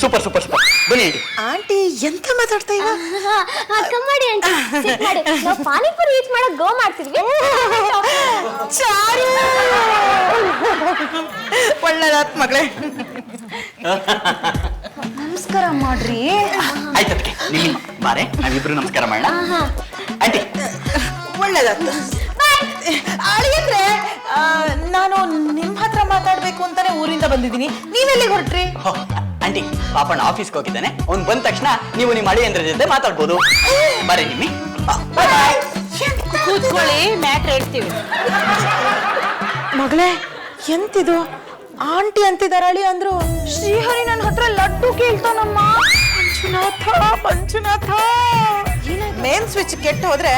Super super super. ಬನ್ನಿ aunty ಎಂತ ಮಾತಾಡ್ತಾ ಇವ? ಕಮ್ಮಡಿ ಆಂಟಿ ಸಿಟ್ ಮಾಡಿ ನಾವು ಪಾನಿಪುರಿ ಈಟ್ ಮಾಡಕ್ ಗೋ ಮಾಡ್ತಿದ್ವಿ. ಚಾರು ಒಳ್ಳೆದಾತ್ ಮಗಳೇ. ನಮಸ್ಕಾರ ಮಾಡ್ರಿ. ಆಯ್ತದಕ್ಕೆ ನಿಮ್ಮ ಬಾರೆ ನಾವಿಬ್ರು ನಮಸ್ಕಾರ ಮಾಡೋಣ. ಆಂಟಿ ಒಳ್ಳೆದಾತ್. ಅಳಿಯಂದ್ರೆ ನಾನು ನಿಮ್ ಹತ್ರ ಮಾತಾಡ್ಬೇಕು ಅಂತಾನೆ ಊರಿಂದ ಬಂದಿದ್ದೀನಿ. ನೀವೆಲ್ಲಿಗೆ ಹೊರಟ್ರಿ? ಆಂಟಿ ಪಾಪಣ್ಣ ಆಫೀಸ್ಗೆ ಹೋಗಿದ್ದಾನೆ. ಅವ್ನು ಬಂದ ತಕ್ಷಣ ನೀವು ನಿಮ್ಮ ಅಳಿಯಂದ್ರ ಜೊತೆ ಮಾತಾಡ್ಬೋದು. ಬರ್ರಿ ನಿಮ್ಮಿ. ಕೂತ್ಕೊಳ್ಳಿ, ಮ್ಯಾಟ್ರ್ ಹೇಳ್ತೀವಿ. ಮಗಳೇ ಎಂತಿದು? ಆಂಟಿ ಅಂತಿದಾರ ಅಳಿ ಅಂದ್ರು. ಶ್ರೀಹರಿ ನನ್ನ ಹತ್ರ ಲಡ್ಡು ಕೇಳ್ತಾನಮ್ಮ. ಮಂಜುನಾಥ ಮೇನ್ ಸ್ವಿಚ್ ಕೆಟ್ಟು ಹೋದ್ರೆ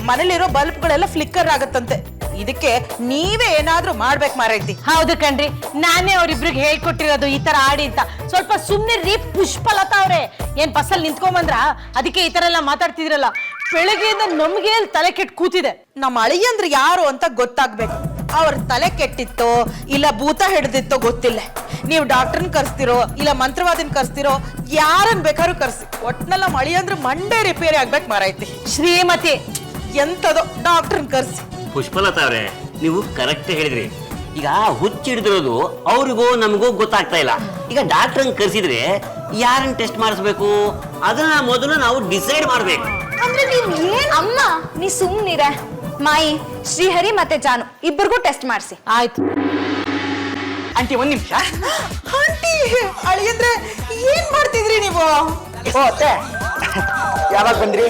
ಮನೇಲಿರೋ ಬಲ್ಬ್ಗಳೆಲ್ಲ ಫ್ಲಿಕ್ಕರ್ ಆಗತ್ತಂತೆ. ಇದಕ್ಕೆ ನೀವೇ ಏನಾದ್ರೂ ಮಾಡ್ಬೇಕು ಮಾರೈತಿ. ಹೌದು ಕಣ್ರಿ, ನಾನೇ ಅವ್ರಿಬ್ರಿಗೆ ಹೇಳ್ಕೊಟ್ಟಿರೋದು ಈ ತರ ಆಡಿ ಅಂತ. ಸ್ವಲ್ಪ ಸುಮ್ನೆ ರೀ ಪುಷ್ಪಲತಾ ಅವ್ರೆ. ಏನ್ ಬಸ್ಸಲ್ಲಿ ನಿಂತ್ಕೊಂಬಂದ್ರ? ಅದಕ್ಕೆ ಈ ತರ ಎಲ್ಲ ಮಾತಾಡ್ತಿದ್ರಲ್ಲ. ಬೆಳಗ್ಗೆಯಿಂದ ನಮ್ಗೆ ತಲೆ ಕೆಟ್ಟು ಕೂತಿದೆ. ನಮ್ಮ ಅಳಿಯಂದ್ರೆ ಯಾರು ಅಂತ ಗೊತ್ತಾಗ್ಬೇಕು. ಅವ್ರ ತಲೆ ಕೆಟ್ಟಿತ್ತೋ ಇಲ್ಲ ಭೂತ ಹಿಡ್ದಿತ್ತೋ ಗೊತ್ತಿಲ್ಲ. ನೀವು ಡಾಕ್ಟರ್ನ ಕರ್ಸ್ತಿರೋ ಇಲ್ಲ ಮಂತ್ರವಾದಿನ ಕರ್ಸ್ತಿರೋ, ಯಾರನ್ ಬೇಕಾದ್ರೂ ಕರ್ಸಿ, ಒಟ್ನಲ್ಲ ನಮ್ಮ ಅಳಿಯಂದ್ರೆ ಮಂಡೆ ರಿಪೇರಿ ಆಗ್ಬೇಕು ಮಾರೈತಿ. ಶ್ರೀಮತಿ ಎಂತದೋ ಡಾಕ್ಟರ್ನ ಕರ್ಸಿ. ಪುಷ್ಪಲತಾ ಅವ್ರೆ, ನೀವು ಕರೆಕ್ಟ್ ಹೇಳಿದ್ರಿ. ಈಗ ಹುಚ್ಚಿಡಿದಿರೋದು ಅವ್ರಿಗೂ ನಮಗೂ ಗೊತ್ತಾಗ್ತಾ ಇಲ್ಲ. ಈಗ ಡಾಕ್ಟರ್ ಕರ್ಸಿದ್ರೆ ಯಾರನ್ನ ಟೆಸ್ಟ್ ಮಾಡಿಸ್ಬೇಕು ಅದನ್ನ ಮೊದಲು ನಾವು ಡಿಸೈಡ್ ಮಾಡ್ಬೇಕು. ಅಂದ್ರೆ ನೀವ್ ಏನ್ ಅಮ್ಮ, ನೀ ಸುಮ್ನಿರ. ಮಾಯಿ, ಶ್ರೀಹರಿ ಮತ್ತೆ ಜಾನು ಇಬ್ಬರಿಗೂ ಟೆಸ್ಟ್ ಮಾಡಿಸಿ. ಆಯ್ತು. ಆಂಟಿ ಒಂದ್ ನಿಮಿಷ. ಆಂಟಿ ಅಳಿಯಂದ್ರೆ ಏನ್ ಮಾಡ್ತಿದ್ರಿ ನೀವು? ಓ ಅತ್ತೆ, ಯಾವಾಗ ಬಂದ್ರಿ?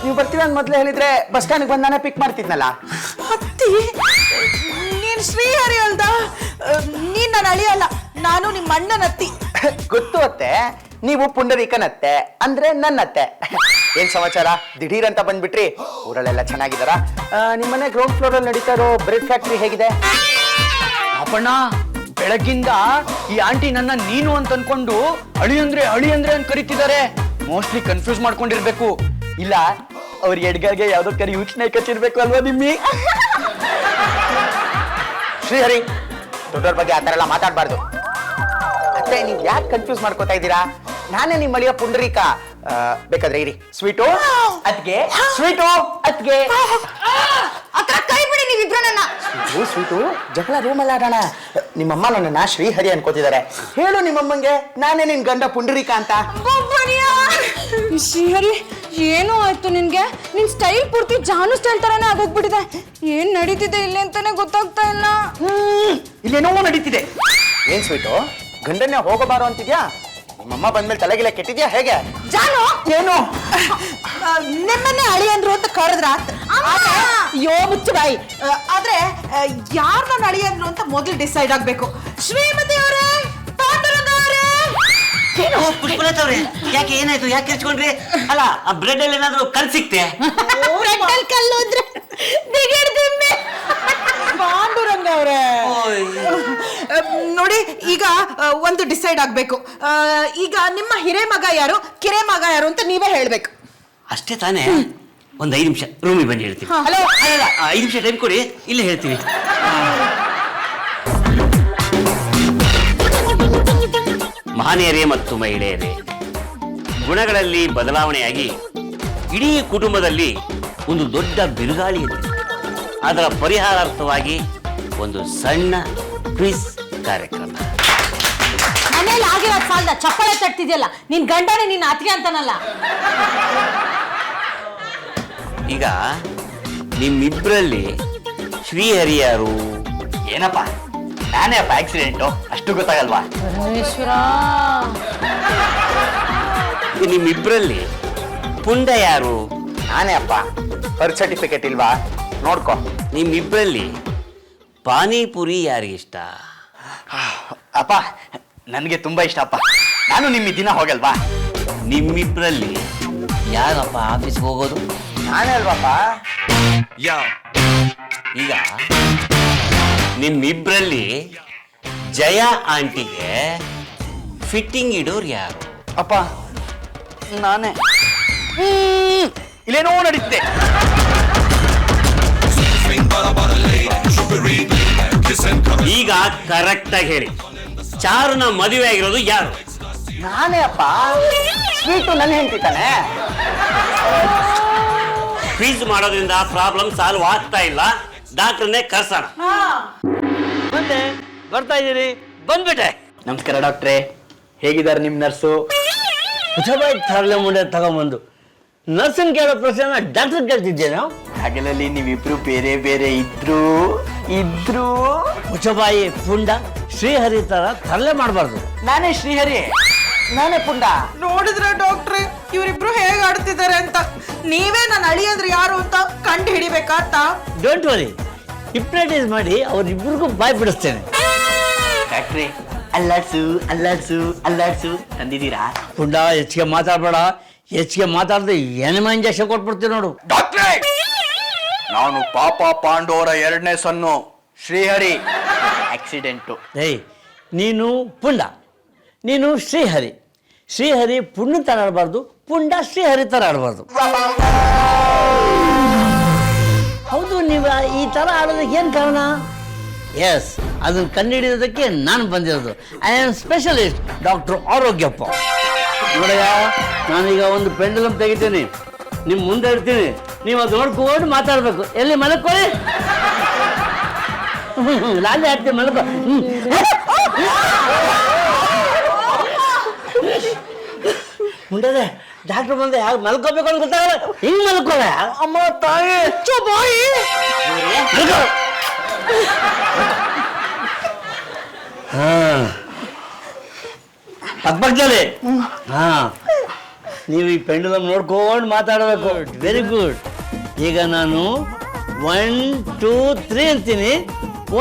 ನೀವು ಬರ್ತೀವಿ ಅಂತ ಮೊದ್ಲು ಹೇಳಿದ್ರೆ ಬಸ್ ಸ್ಟ್ಯಾಂಡ್ ಬಂದ್ ನಾನೇ ಪಿಕ್ ಮಾಡ್ತಿದ್ನಲ್ಲ. ಅತ್ತಿ, ನೀನ್ ಶ್ರೀಹರಿ ಅಲ್ದ? ನೀನ್ ನನ್ನ ಅಳಿಯಲ್ಲ, ನಾನು ನಿಮ್ಮ ಅಣ್ಣನ ಅತ್ತಿ. ಗೊತ್ತು ಅತ್ತೆ, ನೀವು ಪುಂಡರೀಕನತ್ತೆ ಅಂದ್ರೆ ನನ್ನತ್ತೆ. ಏನ್ ಸಮಾಚಾರ? ದಿಢೀರ್ ಅಂತ ಬಂದ್ಬಿಟ್ರಿ. ಊರಲ್ಲೆಲ್ಲ ಚೆನ್ನಾಗಿದಾರ? ನಿಮ್ಮನೆ ಗ್ರೌಂಡ್ ಫ್ಲೋರ್ ಅಲ್ಲಿ ನಡೀತಾ ಇರೋ ಬ್ರೆಡ್ ಫ್ಯಾಕ್ಟ್ರಿ ಹೇಗಿದೆ? ಅಪ್ಪಣ್ಣ, ಬೆಳಗ್ಗಿಂದ ಈ ಆಂಟಿ ನನ್ನ ನೀನು ಅಂತ ಅನ್ಕೊಂಡು ಅಳಿ ಅಂದ್ರೆ ಅಂತ ಕರಿತಿದ್ದಾರೆ. Mostly confuse ಮಾಡ್ಕೊಂಡಿರ್ಬೇಕು. ಇಲ್ಲ ಅವ್ರ ಎಡ್ಗಾಗೆ ಯಾವ್ದೋ ಕರಿ ಯೋಚನೆ ಕಚ್ಚಿರ್ಬೇಕು ಅಲ್ವಾ ನಿಮ್ಮಿ? ಶ್ರೀಹರಿ, ದೊಡ್ಡವ್ರ ಬಗ್ಗೆ ಆತರ ಎಲ್ಲ ಮಾತಾಡ್ಬಾರ್ದು. ಅತ್ತೆ, ನೀವ್ ಯಾಕೆ ಕನ್ಫ್ಯೂಸ್ ಮಾಡ್ಕೋತಾ ಇದ್ದೀರಾ? ನಾನೇ ನಿಮ್ಮ ಅಳಿಯ ಪುಂಡರೀಕ. ಬೇಕಾದ್ರೆ ಇರಿ. ಸ್ವೀಟು ಅದ್ಗೆ, ಸ್ವೀಟು ಅದ್ಗೆ. ಕೈ ಬಿಡಿ ನೀವಿಬ್ರು ನನ್ನ. ಸ್ವೀಟು ಜಗಳ ರೂಮಲ್ಲಿ ಆಡೋಣ. ನಿಮ್ಮಮ್ಮ ನನ್ನನ್ನ ಶ್ರೀಹರಿ ಅನ್ಕೋತಿದ್ದಾರೆ. ಹೇಳು ನಿಮ್ಮಮ್ಮಂಗೆ ನಾನೇ ನಿನ್ ಗಂಡ ಪುಂಡರೀಕ ಅಂತ. ಶ್ರೀಹರಿ, ಏನೋ ಆಯ್ತು ನಿನ್ಗೆ? ನಿನ್ ಸ್ಟೈಲ್ ಪೂರ್ತಿ ಜಾನು ಸ್ಟೈಲ್ ತರಾನೇ ಆಗೋಗ್ಬಿಟ್ಟಿದೆ. ಏನ್ ನಡೀತಿದೆ ಇಲ್ಲಿ ಅಂತಾನೆ ಗೊತ್ತಾಗ್ತಾ ಇಲ್ಲ. ಇಲ್ಲೇನೋ ನಡೀತಿದೆ. ಏನ್ ಸ್ವೀಟು, ಗಂಡನ್ನೇ ಹೋಗಬಾರೋ ಅಂತಿದ್ಯಾ? ನಿಮ್ಮಮ್ಮ ಬಂದ್ಮೇಲೆ ತಲೆಗಿಲೆ ಕೆಟ್ಟಿದ್ಯಾ ಹೇಗೆ? ಜಾನು, ಏನು ನಿಮ್ಮನ್ನೇ ಅಳಿಯಂದ್ರು ಅಂತ ಕರೆದ್ರ? ಅಯ್ಯೋ ಮುಚ್ಚು ಬಾಯಿ. ಆದ್ರೆ ಯಾರ್ ನನ್ನ ಅಳಿಯಂದ್ರು ಅಂತ ಮೊದಲು ಡಿಸೈಡ್ ಆಗ್ಬೇಕು. ಶ್ರೀಮತಿ ಅವರೇ, ಪಾಂಡುರಂಗ ಅವರೇ. ಏನು ಪುಷ್ಪಲತಾ ಅವ್ರೆ, ಯಾಕೆ ಏನಾಯ್ತು? ಯಾಕೆ ಕಿರ್ಚ್ಕೊಂಡ್ರಿ? ಅಲ್ಲ, ಆ ಬ್ರೆಡ್ ಅಲ್ಲಿ ಏನಾದ್ರು ಕಲ್ ಸಿಕ್ತೆ? ಕಲ್ಲು ಅಂದ್ರೆ ಪಾಂಡುರಂಗ ಅವರೇ, ನೋಡಿ ಈಗ ಒಂದು ಡಿಸೈಡ್ ಆಗ್ಬೇಕು. ಈಗ ನಿಮ್ಮ ಹಿರೇ ಮಗ ಯಾರು, ಕಿರೇ ಮಗ ಯಾರು ಅಂತ ನೀವೇ ಹೇಳ್ಬೇಕು. ಅಷ್ಟೇ ತಾನೇ? ಒಂದ್ 5 ನಿಮಿಷ ರೂಮಿಗೆ ಬನ್ನಿ ಹೇಳ್ತೀವಿ. ಹಲೋ, 5 ನಿಮಿಷ ಟೈಮ್ ಕೊಡಿ, ಇಲ್ಲೇ ಹೇಳ್ತೀವಿ. ಮಹನೀಯರೇ ಮತ್ತು ಮಹಿಳೆಯರೇ, ಗುಣಗಳಲ್ಲಿ ಬದಲಾವಣೆಯಾಗಿ ಇಡೀ ಕುಟುಂಬದಲ್ಲಿ ಒಂದು ದೊಡ್ಡ ಬಿರುಗಾಳಿ ಎದ್ದಿದೆ. ಅದರ ಪರಿಹಾರಾರ್ಥವಾಗಿ ಒಂದು ಸಣ್ಣ ಕ್ವಿಜ್ ಕಾರ್ಯಕ್ರಮ. ಮನೇಲಿ ಆಗಿರೋ ಸಾಲದ ಚಪ್ಪಳೆ ತಟ್ತಿದ್ಯಲ್ಲ, ನಿನ್ ಗಂಡನೇ ನಿನ್ನ ಅತಿಗೆ ಅಂತಾನಲ್ಲ. ಈಗ ನಿಮ್ಮಿಬ್ಬರಲ್ಲಿ ಶ್ರೀಹರಿ ಯಾರು? ಏನಪ್ಪ, ನಾನೇ ಅಪ್ಪ ಆಕ್ಸಿಡೆಂಟು, ಅಷ್ಟು ಗೊತ್ತಾಗಲ್ವಾ? ನಿಮ್ಮಿಬ್ಬರಲ್ಲಿ ಪುಂಡ ಯಾರು? ನಾನೇ ಅಪ್ಪ. ಬರ್ತ್ ಸರ್ಟಿಫಿಕೇಟ್ ಇಲ್ವಾ? ನೋಡ್ಕೊ. ನಿಮ್ಮಿಬ್ಬರಲ್ಲಿ ಪಾನಿಪುರಿ ಯಾರಿಗಿಷ್ಟ? ಅಪ್ಪ, ನನಗೆ ತುಂಬಾ ಇಷ್ಟ ಅಪ್ಪ. ನಾನು ನಿಮ್ಮ ದಿನ ಹೋಗಲ್ವಾ? ನಿಮ್ಮಿಬ್ಬರಲ್ಲಿ ಯಾರಪ್ಪ ಆಫೀಸ್ಗೆ ಹೋಗೋದು? ನಾನೇ ಅಲ್ವಪ್ಪ. ಈಗ ನಿಮ್ಮಿಬ್ಬರಲ್ಲಿ ಜಯ ಆಂಟಿಗೆ ಫಿಟ್ಟಿಂಗ್ ಇಡೋರು ಯಾರು? ಅಪ್ಪ, ನಾನೇ. ಇಲ್ಲೇನೋ ನಡೀತಿದೆ. ಈಗ ಕರೆಕ್ಟ್ ಆಗಿ ಹೇಳಿ, ಚಾರುನ ಮದುವೆ ಆಗಿರೋದು ಯಾರು? ನಾನೇ ಅಪ್ಪ, ಸ್ವೀಟು ನನ್ನ ಹೆಂಡತಿ ತಾನೆ. ಫೀಸ್ ಮಾಡೋದ್ರಿಂದ ಪ್ರಾಬ್ಲಮ್ ಸಾಲ್ವ್ ಆಗ್ತಾ ಇಲ್ಲ, ಡಾಕ್ಟರ್ನೇ ಕರ್ಸೋಣ. ಬಂದೆ, ಬರ್ತಾ ಇದ್ದೀರಿ, ಬಂದ್ಬಿಟ್ಟೆ. ನಮಸ್ಕಾರ ಡಾಕ್ಟ್ರೇ, ಹೇಗಿದ್ದಾರೆ ನಿಮ್ಮ ನರ್ಸು? ಹುಚ್ಚಬಾಯಿ ತರಲೆ ಮುಂಡೆ ತಗೊಂಬಂದು ನರ್ಸನ್ ಕೇಳೋ ಪ್ರಶ್ನೆ ಡಾಕ್ಟರ್ ಕೇಳ್ತಿದ್ದೆ ನಾವು. ಹಗಲಲ್ಲಿ ನೀವಿಬ್ರು ಬೇರೆ ಬೇರೆ ಇದ್ರು ಹುಚ್ಚಬಾಯಿ ಪುಂಡ ಶ್ರೀಹರಿ ತರ ತರಲೆ ಮಾಡಬಾರ್ದು. ನಾನೇ ಶ್ರೀಹರಿ, ನಾನೇ ಪುಂಡ. ನೋಡಿದ್ರೆ ಡಾಕ್ಟ್ರೆ ಇವರಿಬ್ರು ಹೇಗ್ ಆಡ್ತಿದ್ದಾರೆ ಅಂತ. ನೀವೇ ನನ್ನ ಅಳಿ ಅಂದ್ರೆ ಯಾರು ಅಂತ ಕಂಡು ಹಿಡಿಬೇಕಾತ. ಡೋಂಟ್ ವರಿ, ಹಿಪ್ನಟೈಸ್ ಮಾಡಿ ಅವ್ರಿಬ್ರಿಗೂ ಬಾಯ್ ಬಿಡಿಸ್ತೇನೆ. ಡಾಕ್ಟ್ರೇ, ಅಲ್ಲಾಡ್ಸು ತಂದಿದ್ದೀರಾ? ಪುಂಡ ಹೆಚ್ಚಿಗೆ ಮಾತಾಡ್ಬೇಡ, ಹೆಚ್ಚಿಗೆ ಮಾತಾಡದೆ ಎನಿಮ ಇಂಜೆಕ್ಷನ್ ಕೊಟ್ಬಿಡ್ತೀವಿ ನೋಡು. ಡಾಕ್ಟ್ರೇ, ನಾನು ಪಾಪ ಪಾಂಡವರ 2ನೇ ಸೊನ್ನು ಶ್ರೀಹರಿ. ಆಕ್ಸಿಡೆಂಟು. ಏಯ್, ನೀನು ಪುಂಡ, ನೀನು ಶ್ರೀಹರಿ. ಶ್ರೀಹರಿ ಪುಣ್ಯ ತರ ಆಡಬಾರ್ದು, ಪುಂಡ ಶ್ರೀಹರಿ ತರ ಆಡಬಾರ್ದು. ಹೌದು, ನೀವು ಈ ತರ ಆಡೋದಕ್ಕೆ ಏನು ಕಾರಣ? ಎಸ್, ಅದನ್ನು ಕಂಡುಹಿಡಿಯೋದಕ್ಕೆ ನಾನು ಬಂದಿರೋದು. I am specialist doctor Arogyappa. ನೋಡಯ್ಯ, ನಾನೀಗ ಒಂದು ಪೆಂಡಲಮ್ ತೆಗಿತೀನಿ, ನಿಮ್ಮ ಮುಂದೆ ಇರ್ತೀನಿ, ನೀವು ಅದು ನೋಡ್ಕೊಂಡು ಮಾತಾಡಬೇಕು. ಎಲ್ಲಿ ಮಲಕ್ಕೊಳ್ಳಿ, ನಾನೇ ಹಾಕ್ತೀನಿ, ಮಲಕೊ. ಮುಂದೆ ಡಾಕ್ಟರ್ ಬಂದೆ, ಯಾಕೆ ಮಲ್ಕೋಬೇಕು ಅಂತ ಗೊತ್ತಾಗಲ್ಲ, ಹಿಂಗ್ ಮಲ್ಕೊಳ್ಳ. ಅಮ್ಮ ತಾಯಿ, ಪಕ್ಕದಲ್ಲಿ. ಹಾ, ನೀವು ಈ ಪೆಂಡುಲಮ್ ನೋಡ್ಕೊಂಡು ಮಾತಾಡಬೇಕು. Very good. ಈಗ ನಾನು 1 2 3 ಅಂತೀನಿ,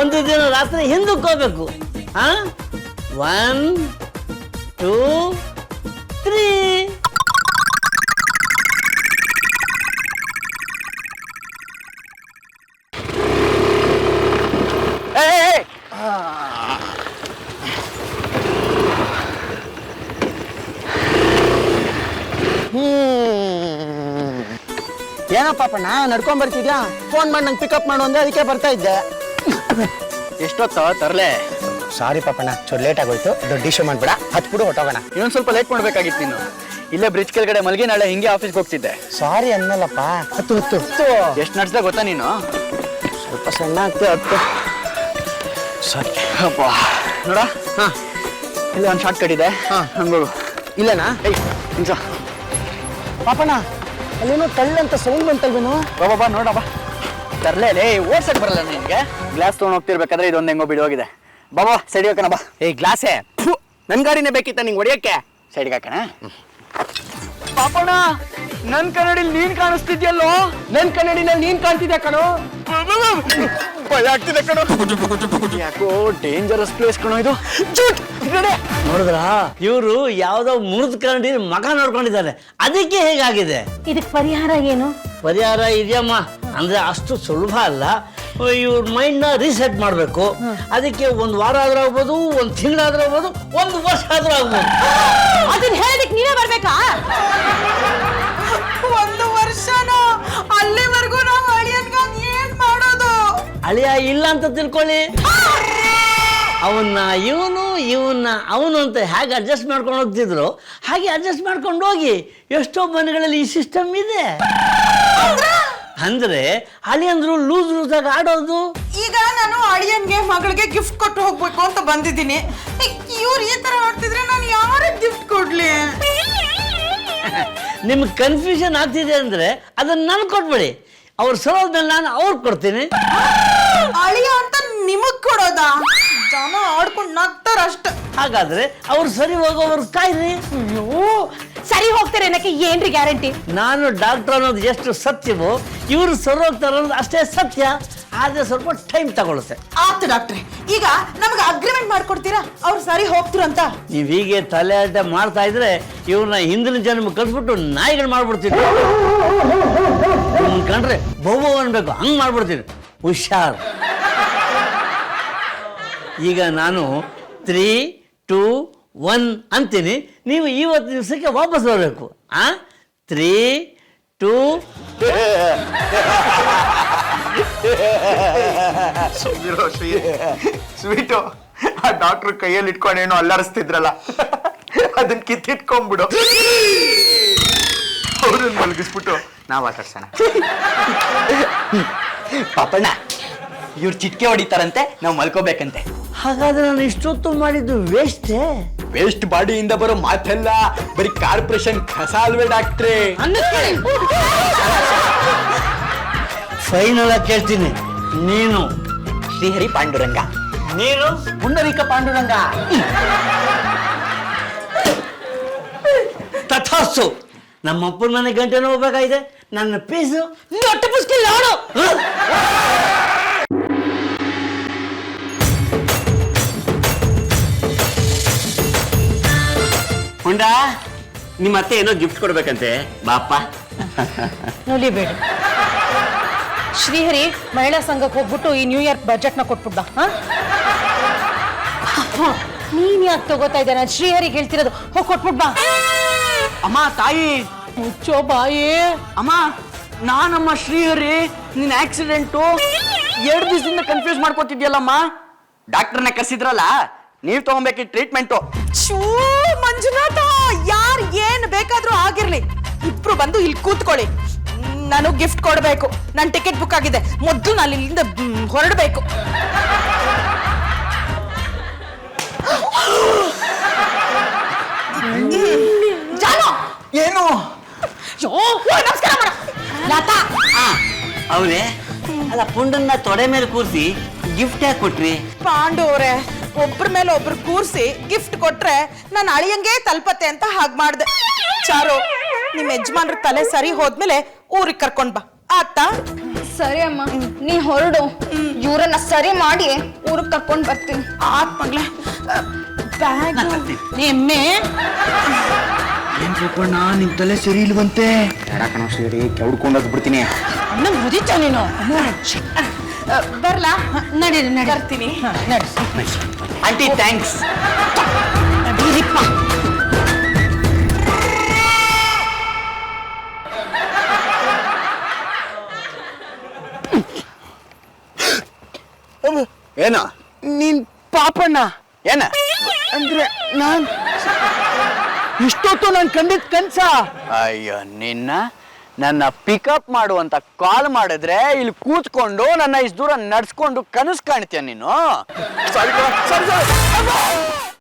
ಒಂದು ದಿನ ರಾತ್ರಿ ಹಿಂದಕ್ಕೆ ಹೋಗ್ಬೇಕು. ಹಾ, 1 2 3. ಏನಪ್ಪಣ್ಣ ನಡ್ಕೊಂಡ್ ಬರ್ತಿದ್ಯಾ? ಫೋನ್ ಮಾಡಿ ನಂಗೆ ಪಿಕಪ್ ಮಾಡು ಅಂದ್ರೆ ಅದಕ್ಕೆ ಬರ್ತಾ ಇದ್ದೆ. ಎಷ್ಟೊತ್ತ ತರಲೆ? ಸಾರಿ ಪಾಪಣ್ಣ, ಚೂರು ಲೇಟ್ ಆಗೋಯ್ತು. ದೊಡ್ಡ ಇಶ್ಯೂ ಮಾಡ್ಬೇಡ, ಹತ್ಬಿಡು ಹೊಟ್ಟೋಗೋಣ. ಇನ್ನೊಂದು ಸ್ವಲ್ಪ ಲೇಟ್ ಮಾಡ್ಬೇಕಾಗಿತ್ತು ನೀನು. ಇಲ್ಲೇ ಬ್ರಿಡ್ಜ್ ಕೆಳಗಡೆ ಮಲ್ಗಿ ನಾಳೆ ಹಿಂಗೆ ಆಫೀಸ್ಗೆ ಹೋಗ್ತಿದ್ದೆ. ಸಾರಿ ಅನ್ನಲ್ಲಪ್ಪ, ಹತ್ತು. ಎಷ್ಟು ನಡ್ಸ್ದೆ ಗೊತ್ತಾ ನೀನು? ಸ್ವಲ್ಪ ಸಣ್ಣ ಆಗ್ತದೆ, ಹತ್ತು. ಸಾರಿ ಅಪ್ಪ, ನೋಡ, ಹಾ, ಇಲ್ಲ ಒಂದು ಶಾರ್ಟ್ ಕಟ್ ಇದೆ. ಹಾ, ಹಂಗೋಗು. ಇಲ್ಲನಾ? ಏಯ್, ನಿಮಿಷ. ಪಾಪಣ್ಣ, ಅಲ್ಲೇನೋ ತಳ್ಳಂತ ಸೌಂಡ್ ಬಂತಲ್ವೇನೋ? ಬಾಬಾ ನೋಡಪ್ಪ, ತರ್ಲೇ ಓಡ್ಸಕ್ ಬರಲ್ಲ ನಿನ್ಗೆ. ಗ್ಲಾಸ್ ತೊಗೊಂಡು ಹೋಗ್ತಿರ್ಬೇಕಾದ್ರೆ ಇದೊಂದು ಹೆಂಗೋ ಬಿಡಿ ಹೋಗಿದೆ. ಬಾಬಾ ಸೈಡ್ಗೆ ಹಾಕೋಣ ಬಾ. ಏಯ್ ಗ್ಲಾಸೇ, ನನ್ನ ಗಾಡಿನೇ ಬೇಕಿತ್ತ ನಿಂಗೆ ಹೊಡಿಯಕ್ಕೆ? ಸೈಡ್ಗೆ ಹಾಕೋಣ. ಪಾಪಣ್ಣ, ನನ್ ಕನ್ನಡಿಲಿ ನೀನ್ ಕಾಣಿಸ್ತಿದ್ಯಲ್ಲೋ. ನನ್ನ ಕನ್ನಡಿನಲ್ಲಿ ನೀನ್ ಕಾಣ್ತಿದ್ಯಾ ಕಣೋ? ಭಯ ಆಗ್ತಿದೆ ಕಣೋ. ಯಾಕೋ ಡೇಂಜರಸ್ ಪ್ಲೇಸ್ ಕಣೋ ಇದು. ನೋಡಿದ್ರ, ಇವರು ಯಾವ್ದೋ ಮುರಿದ ಕರಡಿ ಮಗ ನೋಡ್ಕೊಂಡಿದ್ದಾರೆ, ಅದಕ್ಕೆ ಹೇಗಾಗಿದೆ. ಇದಕ್ಕೆ ಪರಿಹಾರ ಏನು? ಪರಿಹಾರ ಇದೆಯಮ್ಮ, ಅಂದ್ರೆ ಅಷ್ಟು ಸುಲಭ ಅಲ್ಲ. ಇವ್ರ ಮೈಂಡ್ನ ರೀಸೆಟ್ ಮಾಡಬೇಕು. ಅದಕ್ಕೆ 1 ವಾರ ಆದ್ರೂ ಆಗ್ಬೋದು, 1 ತಿಂಗಳಾದ್ರೂ ಆಗ್ಬೋದು, 1 ವರ್ಷ ಆದ್ರೂ ಆಗ್ಬೋದು. ಅದನ್ನ ಹೇಳಲಿಕ್ಕೆ ನೀವೇ ಬರ್ಬೇಕಾ? 1 ವರ್ಷನೋ? ಅಲ್ಲಿವರೆಗೂ ನಾವು ಅಳಿಯನ್ಗಾಗಿ ಏನ್ ಮಾಡೋದು? ಅಳಿಯ ಇಲ್ಲ ಅಂತ ತಿಳ್ಕೊಳ್ಳಿ, ಅವನ್ನ ಅವನು ಅಂತ ಹೇಗೆ ಅಡ್ಜಸ್ಟ್ ಮಾಡ್ಕೊಂಡು ಹೋಗ್ತಿದ್ರು ಹಾಗೆ ಅಡ್ಜಸ್ಟ್ ಮಾಡ್ಕೊಂಡು ಹೋಗಿ. ಎಷ್ಟೋ ಮನೆಗಳಲ್ಲಿ ಈ ಸಿಸ್ಟಮ್ ಇದೆ. ಅಂದ್ರೆ ಅಳಿಯಂದ್ರು ಲೂಸ್ ಆಗಿ ಆಡೋದು. ಈಗ ನಾನು ಅಳಿಯನ್ಗೆ ಮಗಳಿಗೆ ಗಿಫ್ಟ್ ಕೊಟ್ಟು ಹೋಗ್ಬೇಕು ಅಂತ ಬಂದಿದ್ದೀನಿ. ಇವ್ರು ಈ ತರ ಆಡ್ತಿದ್ರೆ ನಾನು ಯಾರಿಗೆ ಗಿಫ್ಟ್ ಕೊಡ್ಲಿ? ನಿಮ್ಗೆ ಕನ್ಫ್ಯೂಷನ್ ಆಗ್ತಿದೆ ಅಂದ್ರೆ ಅದನ್ನ ನನ್ ಕೊಟ್ಬಿಡಿ. ಅವ್ರು ಸರೋದ್ಮೇಲೆ ನಾನು ಅವ್ರಿಗೆ ಕೊಡ್ತೀನಿ. ಅಳಿಯ ಅಂತ ನಿಮಗ್ ಕೊಡೋದಾ? ಜನ ಆಡ್ಕೊಂಡು ನಗ್ತಾರಷ್ಟೆ. ಹಾಗಾದ್ರೆ ಅವ್ರು ಸರಿ ಹೋಗೋವ್ರು ಕಾಯ್ರಿ. ಸರಿ ಹೋಗ್ತಾರೆ ಅನ್ನಕ್ಕೆ ಏನ್ರಿ ಗ್ಯಾರಂಟಿ? ನಾನು ಡಾಕ್ಟರ್ ಅನ್ನೋದು ಎಷ್ಟು ಸತ್ಯವೋ ಇವರು ಸರಿ ಹೋಗ್ತಾರೆ ಅನ್ನೋದು ಅಷ್ಟೇ ಸತ್ಯ. ಆದ್ರೆ ಸ್ವಲ್ಪ ಟೈಮ್ ತಗೊಳುತ್ತೆ. ಆಯ್ತು ಡಾಕ್ಟ್ರೆ, ಈಗ ನಮ್ಗೆ ಅಗ್ರಿಮೆಂಟ್ ಮಾಡ್ಕೊಡ್ತೀರಾ ಅವ್ರು ಸರಿ ಹೋಗ್ತಿರು ಅಂತ? ನೀವ್ ಹೀಗೆ ತಲೆ ಅಡ್ಡ ಮಾಡ್ತಾ ಇದ್ರೆ ಇವ್ರನ್ನ ಹಿಂದಿನ ಜನ್ಮ ಕಳ್ಸ್ಬಿಟ್ಟು ನಾಯಿಗಳು ಮಾಡ್ಬಿಡ್ತೀನಿ. ಕಂಡ್ರೆ ಬಹು ಅನ್ಬೇಕು, ಹಂಗ್ ಮಾಡ್ಬಿಡ್ತೀನಿ. ಹುಷಾರ್. ಈಗ ನಾನು 3 2 1 ಅಂತೀನಿ, ನೀವು ಇವತ್ತು ದಿವಸಕ್ಕೆ ವಾಪಸ್ ಬರಬೇಕು. 3 2 ಸ್ವೀಟು ಆ ಡಾಕ್ಟರ್ ಕೈಯಲ್ಲಿ ಇಟ್ಕೊಂಡು ಏನೋ ಅಲ್ಲಾರಿಸ್ತಿದ್ರಲ್ಲ. ಅದನ್ನ ಕಿತ್ತಿಟ್ಕೊಂಡ್ಬಿಡು. ಅವ್ರನ್ನ ಮಲಗಿಸ್ಬಿಟ್ಟು ನಾವ್ ಆಟಾಡ್ಸೋಣ. ಪಾಪಣ್ಣ ಇವ್ರು ಚಿಟ್ಕೆ ಹೊಡಿತಾರಂತೆ, ನಾವು ಮಲ್ಕೋಬೇಕಂತೆ. ಹಾಗಾದ್ರೆ ನಾನು ಇಷ್ಟೊತ್ತು ಮಾಡಿದ್ದು ವೇಸ್ಟೇ. ವೇಸ್ಟ್ ಬಾಡಿಯಿಂದ ಬರೋ ಮಾತೆಲ್ಲ ಬರೀ ಕಾರ್ಪೊರೇಷನ್ ಕಸ ಅಲ್ವೇ ಡಾಕ್ಟ್ರೇ? ಫೈನಲ್ ಆಗಿ ಕೇಳ್ತೀನಿ, ನೀನು ಶ್ರೀಹರಿ ಪಾಂಡುರಂಗ, ನೀನು ಪುಂಡರೀಕ ಪಾಂಡುರಂಗ. ತಥಾಸ್ತು. ನಮ್ಮಪ್ಪನ ಮನೆ ಗಂಟೆ ಹೋಗ್ಬೇಕಾಗಿದೆ. ನನ್ನ ಪೀಸು ಹೊಟ್ಟೆ ಪುಸ್ಕಿಲ್ಲ ನೋಡು. ಹುಂಡ ನಿಮ್ಮ ಅತ್ತೆ ಏನೋ ಗಿಫ್ಟ್ ಕೊಡ್ಬೇಕಂತೆ, ಬಾಪ್ಪ. ನೋಡಿಬೇಡ ಶ್ರೀಹರಿ, ಮಹಿಳಾ ಸಂಘಕ್ಕೆ ಹೋಗ್ಬಿಟ್ಟು ಈ ನ್ಯೂ ಇಯರ್ ಬಜೆಟ್ನ ಕೊಟ್ಬಿಡ್ದ. ನೀನ್ ಯಾಕೆ ತಗೋತಾ ಇದ್ದೆ? ನಾನು ಶ್ರೀಹರಿಗೆ ಹೇಳ್ತಿರೋದು, ಹೋಗಿ ಕೊಟ್ಬಿಟ್ ಬಾ. ಅಮ್ಮ ತಾಯಿ, ಮುಚ್ಚೋ ಬಾಯಿ. ಅಮ್ಮ ನಾನಮ್ಮ ಶ್ರೀಹರಿ. ನಿನ್ನ ಆಕ್ಸಿಡೆಂಟು 2 ದಿವಸದಿಂದ ಕನ್ಫ್ಯೂಸ್ ಮಾಡ್ಕೊತಿದ್ಯಲ್ಲಮ್ಮ. ಡಾಕ್ಟರ್ನ ಕರ್ಸಿದ್ರಲ್ಲ, ನೀವ್ ತಗೊಬೇಕಿ ಟ್ರೀಟ್ಮೆಂಟು. ಶೂ ಮಂಜುನಾಥ, ಯಾರ್ ಏನ್ ಬೇಕಾದ್ರೂ ಆಗಿರ್ಲಿ, ಇಬ್ರು ಬಂದು ಇಲ್ಲಿ ಕೂತ್ಕೊಳ್ಳಿ. ನಾನು ಗಿಫ್ಟ್ ಕೊಡ್ಬೇಕು. ನನ್ನ ಟಿಕೆಟ್ ಬುಕ್ ಆಗಿದೆ. ಮೊದಲು ನಾನು ಇಲ್ಲಿಂದ ಹೊರಡಬೇಕು. ಜಾನು, ಏನು? ನಮಸ್ಕಾರ ಮಾಡ. ಲತಾ, ಅವ್ರೆ ಅಲ್ಲ, ಪುಂಡನ್ನ ತೊಡೆ ಮೇಲೆ ಕೂರಿಸಿ ಗಿಫ್ಟ್ ಯಾಕೆ ಕೊಟ್ರಿ? ಪಾಂಡು ಅವ್ರೆ, ಒಬ್ರ ಮೇಲೆ ಒಬ್ರು ಕೂರ್ಸಿ ಗಿಫ್ಟ್ ಕೊಟ್ರೆ ನಾನು ಅಳಿಯಂಗೆ ತಲುಪತ್ತೆ ಅಂತ ಹಾಗೆ ಮಾಡ್ದೆ. ಚಾರು, ನಿಮ್ ಯಜಮಾನ್ರ ತಲೆ ಸರಿ ಹೋದ್ಮೇಲೆ ಊರಿಗೆ ಕರ್ಕೊಂಡ್ ಬಾ, ಆತಾ? ಸರಿ ಅಮ್ಮ, ನೀ ಹೊರಡು. ಇವ್ರನ್ನ ಸರಿ ಮಾಡಿ ಊರಿಗೆ ಕರ್ಕೊಂಡ್ ಬರ್ತೀನಿ. ಆತ್ ಮಗ್ಲೆ. ಬ್ಯಾಗ್ ಎಮ್ಮೆ ಏನ್ ಪಾಪಣ್ಣ, ನಿಮ್ ತಲೆ ಸರಿ ಇಲ್ವಂತೆ. ಕಣ ಶ್ರೀಹರಿ, ಕೆಡ್ಕೊಂಡೋದ್ ಬಿಡ್ತೀನಿ. ನಂಗೆ ಮುದಿತ ನೀನು. ಬರ್ಲಾ? ನಡೀರಿ ನಡಿ. ಬರ್ತೀನಿ. ನಡಿ ಆಂಟಿ ಥ್ಯಾಂಕ್ಸ್. ನಡೀರಿಪ್ಪ. ಏನ ನೀನ್ ಪಾಪಣ್ಣ? ಏನ ಅಂದ್ರೆ ನಾನ್ ಇಷ್ಟೊತ್ತು ನಾನು ಕಂಡಿದ್ ಕನ್ಸ? ಅಯ್ಯೋ ನಿನ್ನ, ನನ್ನ ಪಿಕಪ್ ಮಾಡುವಂತ ಕಾಲ್ ಮಾಡಿದ್ರೆ ಇಲ್ಲಿ ಕೂತ್ಕೊಂಡು ನನ್ನ ಇಷ್ಟು ದೂರ ನಡ್ಸ್ಕೊಂಡು ಕನಸು ಕಾಣ್ತೀಯ ನೀನು?